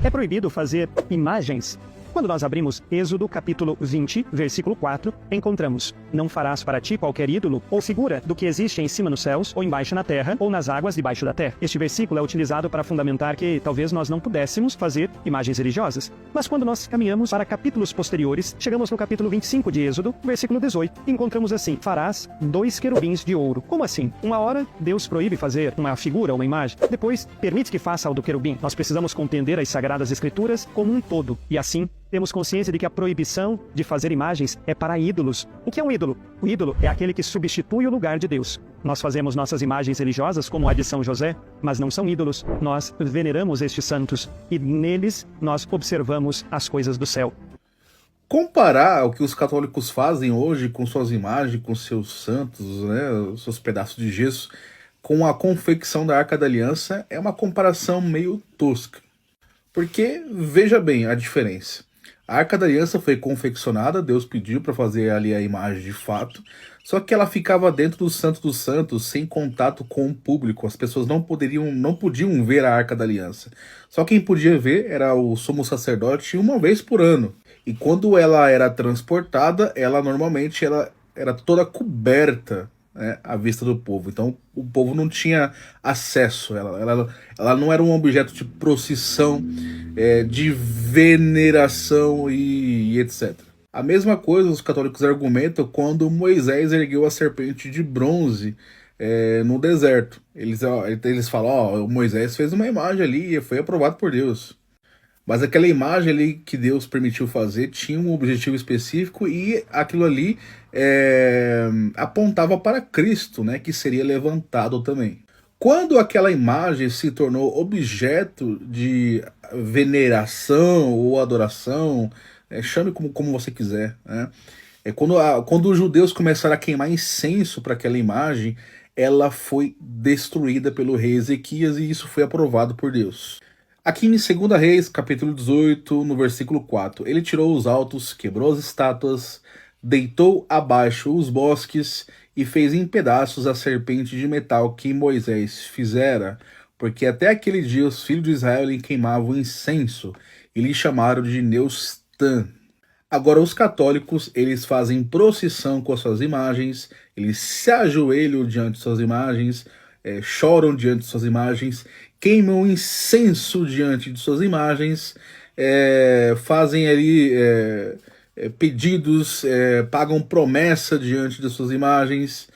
É proibido fazer imagens. Quando nós abrimos Êxodo capítulo 20, versículo 4, encontramos: não farás para ti qualquer ídolo ou figura do que existe em cima nos céus, ou embaixo na terra, ou nas águas debaixo da terra. Este versículo é utilizado para fundamentar que talvez nós não pudéssemos fazer imagens religiosas. Mas quando nós caminhamos para capítulos posteriores, chegamos no capítulo 25 de Êxodo, versículo 18, e encontramos assim: farás 2 querubins de ouro. Como assim? Uma hora Deus proíbe fazer uma figura ou uma imagem, depois permite que faça o do querubim. Nós precisamos compreender as Sagradas Escrituras como um todo, e assim temos consciência de que a proibição de fazer imagens é para ídolos. O que é um ídolo? O ídolo é aquele que substitui o lugar de Deus. Nós fazemos nossas imagens religiosas, como a de São José, mas não são ídolos. Nós veneramos estes santos e neles nós observamos as coisas do céu. Comparar o que os católicos fazem hoje com suas imagens, com seus santos, né, os seus pedaços de gesso, com a confecção da Arca da Aliança é uma comparação meio tosca. Porque, veja bem a diferença. A Arca da Aliança foi confeccionada, Deus pediu para fazer ali a imagem de fato, só que ela ficava dentro do Santo dos Santos, sem contato com o público. As pessoas não podiam ver a Arca da Aliança. Só quem podia ver era o sumo sacerdote uma vez por ano. E quando ela era transportada, ela normalmente era toda coberta, né, à vista do povo. Então o povo não tinha acesso, ela não era um objeto de procissão, de veneração e etc. A mesma coisa os católicos argumentam quando Moisés ergueu a serpente de bronze no deserto. Eles falam: Moisés fez uma imagem ali e foi aprovado por Deus. Mas aquela imagem ali que Deus permitiu fazer tinha um objetivo específico e aquilo ali apontava para Cristo, né, que seria levantado também. Quando aquela imagem se tornou objeto de veneração ou adoração, chame como você quiser, né, quando os judeus começaram a queimar incenso para aquela imagem, ela foi destruída pelo rei Ezequias e isso foi aprovado por Deus. Aqui em 2 Reis, capítulo 18, no versículo 4, ele tirou os altos, quebrou as estátuas, deitou abaixo os bosques e fez em pedaços a serpente de metal que Moisés fizera, porque até aquele dia os filhos de Israel lhe queimavam incenso e lhe chamaram de Neustã. Agora os católicos, eles fazem procissão com as suas imagens, eles se ajoelham diante de suas imagens, choram diante de suas imagens, queimam incenso diante de suas imagens, fazem ali pedidos, pagam promessa diante de suas imagens,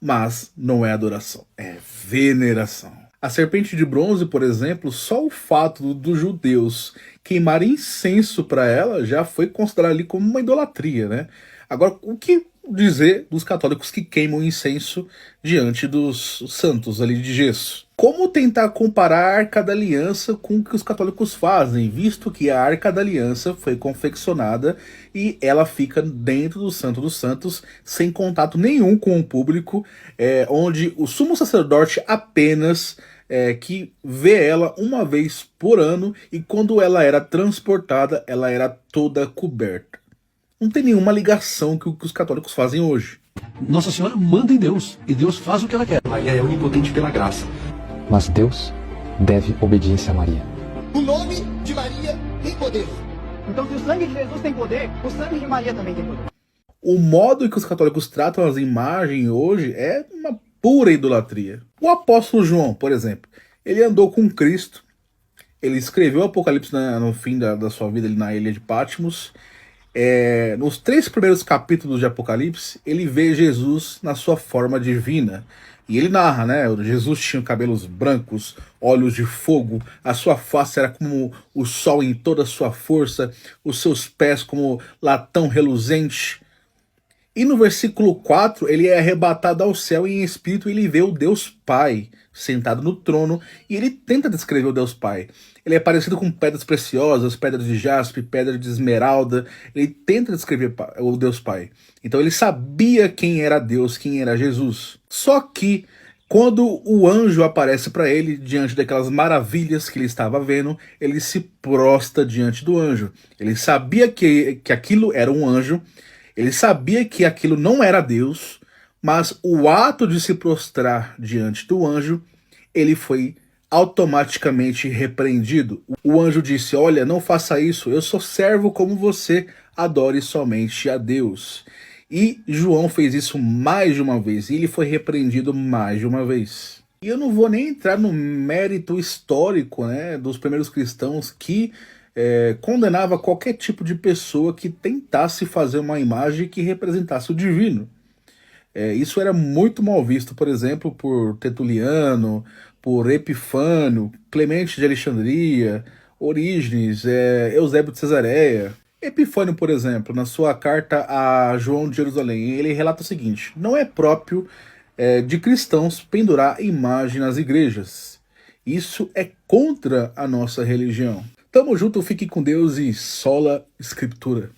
mas não é adoração, é veneração. A serpente de bronze, por exemplo, só o fato dos judeus queimarem incenso para ela já foi considerado ali como uma idolatria, né? Agora, o que dizer dos católicos que queimam incenso diante dos santos ali de gesso? Como tentar comparar a Arca da Aliança com o que os católicos fazem, visto que a Arca da Aliança foi confeccionada e ela fica dentro do Santo dos Santos, sem contato nenhum com o público, onde o sumo sacerdote apenas que vê ela uma vez por ano, e quando ela era transportada, ela era toda coberta. Não tem nenhuma ligação com o que os católicos fazem hoje. Nossa Senhora manda em Deus, e Deus faz o que ela quer. Maria é onipotente pela graça. Mas Deus deve obediência a Maria. O nome de Maria tem poder. Então, se o sangue de Jesus tem poder, o sangue de Maria também tem poder. O modo que os católicos tratam as imagens hoje é uma pura idolatria. O apóstolo João, por exemplo, ele andou com Cristo, ele escreveu o Apocalipse no fim da sua vida ali na ilha de Patmos. Nos 3 primeiros capítulos de Apocalipse, ele vê Jesus na sua forma divina. E ele narra, né? Jesus tinha cabelos brancos, olhos de fogo, a sua face era como o sol em toda a sua força, os seus pés como latão reluzente. E no versículo 4, ele é arrebatado ao céu e em espírito ele vê o Deus Pai sentado no trono, e ele tenta descrever o Deus Pai. Ele é parecido com pedras preciosas, pedras de jaspe, pedra de esmeralda. Ele tenta descrever o Deus Pai. Então ele sabia quem era Deus, quem era Jesus. Só que quando o anjo aparece para ele, diante daquelas maravilhas que ele estava vendo, ele se prostra diante do anjo. Ele sabia que aquilo era um anjo, ele sabia que aquilo não era Deus, mas o ato de se prostrar diante do anjo, ele foi automaticamente repreendido. O anjo disse: olha, não faça isso, eu sou servo como você, adore somente a Deus. E João fez isso mais de uma vez, e ele foi repreendido mais de uma vez. E eu não vou nem entrar no mérito histórico, né, dos primeiros cristãos que condenava qualquer tipo de pessoa que tentasse fazer uma imagem que representasse o divino. Isso era muito mal visto, por exemplo, por Tertuliano, por Epifânio, Clemente de Alexandria, Orígenes, Eusébio de Cesareia. Epifânio, por exemplo, na sua carta a João de Jerusalém, ele relata o seguinte: não é próprio de cristãos pendurar imagem nas igrejas. Isso é contra a nossa religião. Tamo junto, fique com Deus e sola Escritura.